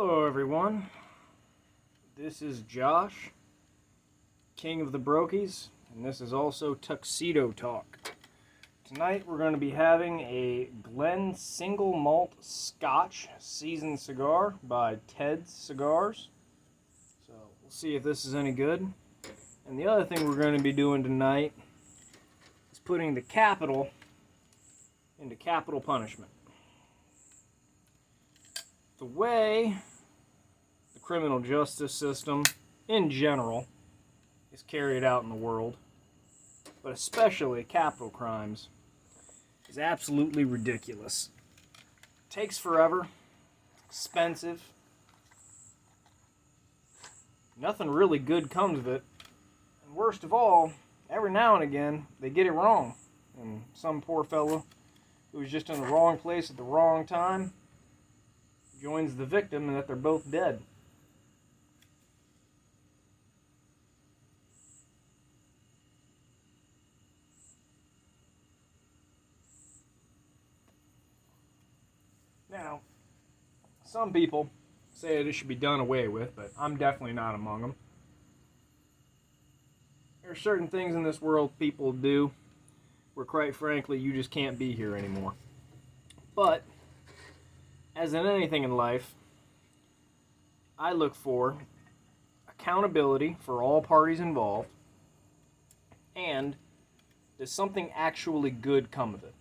Hello everyone, this is Josh, King of the Brokies, and this is also Tuxedo Talk. Tonight we're going to be having a Glen Single Malt Scotch Seasoned Cigar by Ted's Cigars. So we'll see if this is any good. And the other thing we're going to be doing tonight is putting the capital into capital punishment. The way the criminal justice system in general is carried out in the world, but especially capital crimes, is absolutely ridiculous. It takes forever, expensive, nothing really good comes of it, and worst of all, every now and again they get it wrong, and some poor fellow who was just in the wrong place at the wrong time joins the victim, and that they're both dead. Now, some people say it should be done away with, but I'm definitely not among them. There are certain things in this world people do where, quite frankly, you just can't be here anymore. But as in anything in life, I look for accountability for all parties involved, and does something actually good come of it?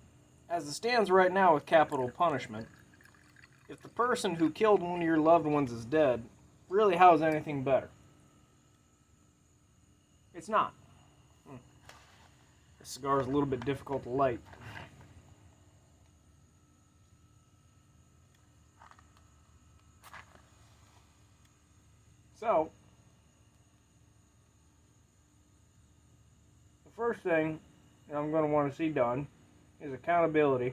As it stands right now with capital punishment, if the person who killed one of your loved ones is dead, really how is anything better? It's not. This cigar is a little bit difficult to light. So, the first thing I'm going to want to see done is accountability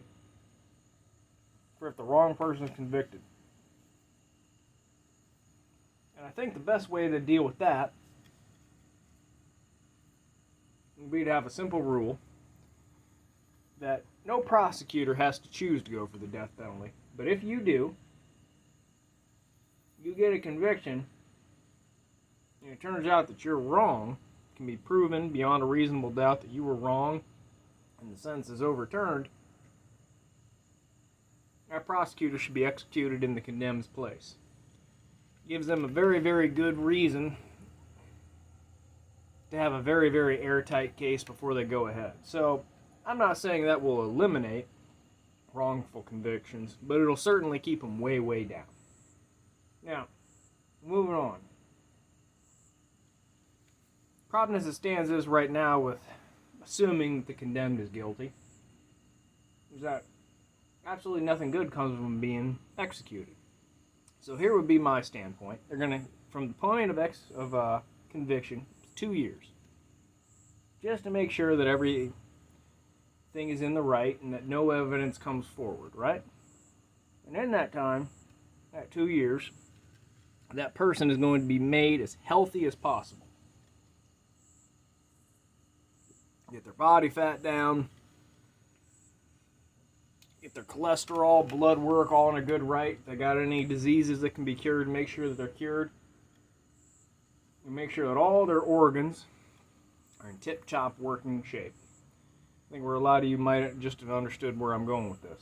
for if the wrong person is convicted. And I think the best way to deal with that would be to have a simple rule that no prosecutor has to choose to go for the death penalty. But if you do, you get a conviction, and it turns out that you're wrong, it can be proven beyond a reasonable doubt that you were wrong, and the sentence is overturned, that prosecutor should be executed in the condemned's place. Gives them a very, very good reason to have a very, very airtight case before they go ahead. So, I'm not saying that will eliminate wrongful convictions, but it'll certainly keep them way, way down. Now, moving on. Problem as it stands is right now with assuming the condemned is guilty is that absolutely nothing good comes of them being executed. So here would be my standpoint. They're going to, from the point of conviction, 2 years. Just to make sure that everything is in the right and that no evidence comes forward, right? And in that time, that 2 years, that person is going to be made as healthy as possible. Get their body fat down, get their cholesterol, blood work all in a good right. If they got any diseases that can be cured, make sure that they're cured. And make sure that all their organs are in tip-top working shape. I think where a lot of you might just have understood where I'm going with this.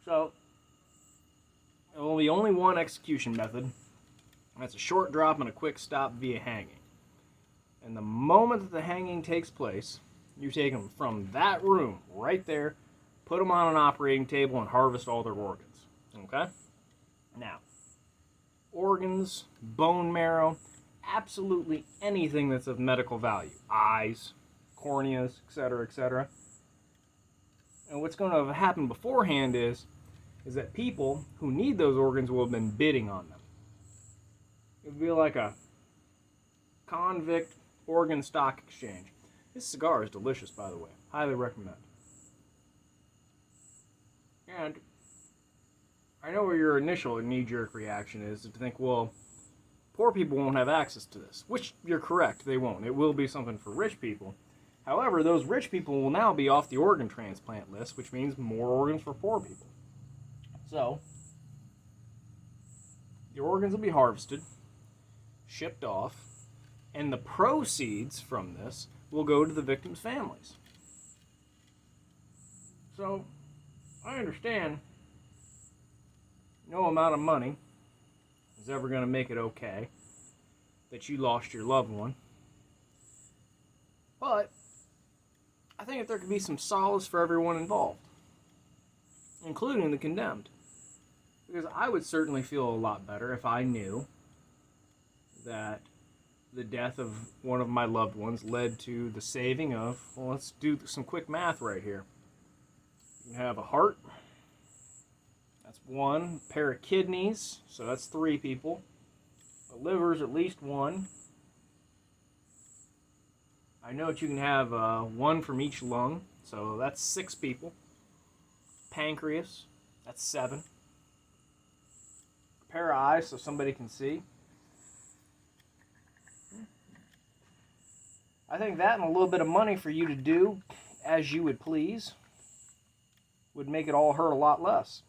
So, there will be only one execution method, and that's a short drop and a quick stop via hanging. And the moment that the hanging takes place, you take them from that room right there, put them on an operating table, and harvest all their organs. Okay? Now, organs, bone marrow, absolutely anything that's of medical value. Eyes, corneas, etc., etc. And what's going to happen beforehand is that people who need those organs will have been bidding on them. It would be like a convict organ stock exchange. This cigar is delicious, by the way. Highly recommend. And I know where your initial knee-jerk reaction is to think, well, poor people won't have access to this. Which, you're correct, they won't. It will be something for rich people. However, those rich people will now be off the organ transplant list, which means more organs for poor people. So, the organs will be harvested, shipped off, and the proceeds from this will go to the victims' families. So, I understand no amount of money is ever going to make it okay that you lost your loved one. But I think that there could be some solace for everyone involved, including the condemned. Because I would certainly feel a lot better if I knew that the death of one of my loved ones led to the saving of, well, let's do some quick math right here. You have a heart, that's one. Pair of kidneys, so that's 3 people. A liver's at least 1. I know that you can have 1 from each lung, so that's 6 people. Pancreas, that's 7. A pair of eyes so somebody can see. I think that and a little bit of money for you to do as you would please would make it all hurt a lot less.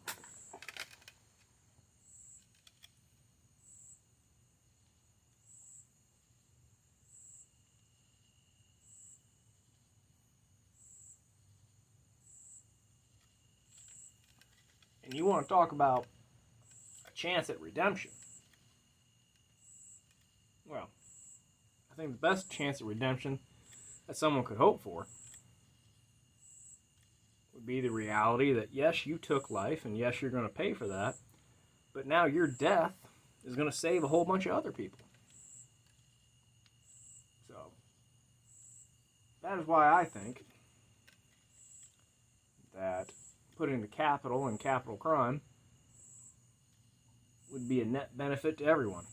And you want to talk about a chance at redemption. Well, I think the best chance at redemption that someone could hope for would be the reality that yes, you took life and yes, you're going to pay for that, but now your death is going to save a whole bunch of other people. So, that is why I think that putting the capital in capital crime would be a net benefit to everyone.